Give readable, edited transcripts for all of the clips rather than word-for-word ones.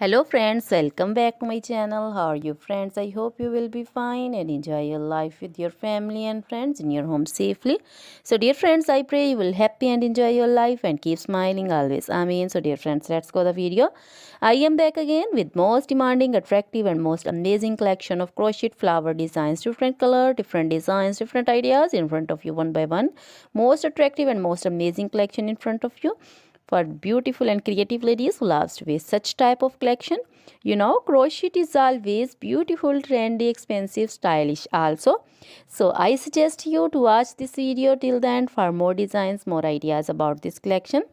Hello friends, welcome back to my channel. How are you friends? I hope you will be fine and enjoy your life with your family and friends in your home safely. So dear friends, I pray you will happy and enjoy your life and keep smiling always. Amen. So dear friends, let's go the video. I am back again with most demanding, attractive and most amazing collection of crochet flower designs. Different color, different designs, different ideas in front of you one by one. Most attractive and most amazing collection in front of you for beautiful and creative ladies who loves to wear such type of collection. Crochet is always beautiful, trendy, expensive, stylish also. So I suggest you to watch this video till the end for more designs, more ideas about this collection.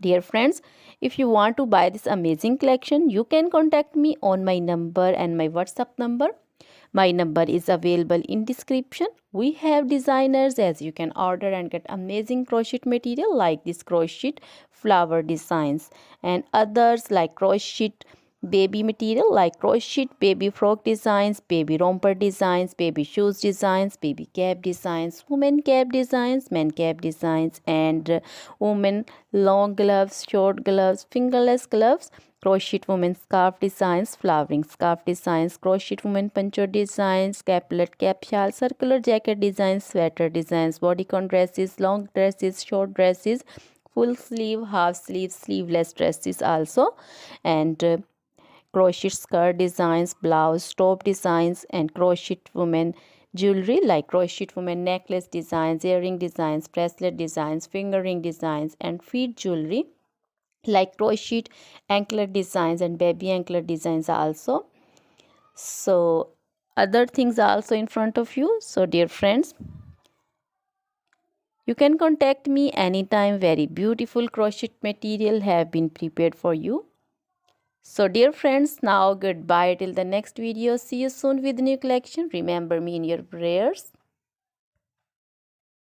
Dear friends, if you want to buy this amazing collection, you can contact me on my number and my WhatsApp number. My number is available in description. We have designers as you can order and get amazing crochet material like this crochet flower designs and others like crochet baby material like crochet baby frock designs, baby romper designs, baby shoes designs, baby cap designs, women cap designs, men cap designs and women long gloves, short gloves, fingerless gloves, crochet women scarf designs, flowering scarf designs, crochet women poncho designs, caplet, cap shawl, circular jacket designs, sweater designs, bodycon dresses, long dresses, short dresses, full sleeve, half sleeve, sleeveless dresses also, and crochet skirt designs, blouse, top designs, and crochet women jewelry like crochet women necklace designs, earring designs, bracelet designs, finger ring designs, and feet jewelry like crochet anklet designs and baby anklet designs also. So other things are also in front of you. So dear friends, you can contact me anytime. Very beautiful crochet material have been prepared for you. So dear friends, now goodbye till the next video. See you soon with new collection. Remember me in your prayers.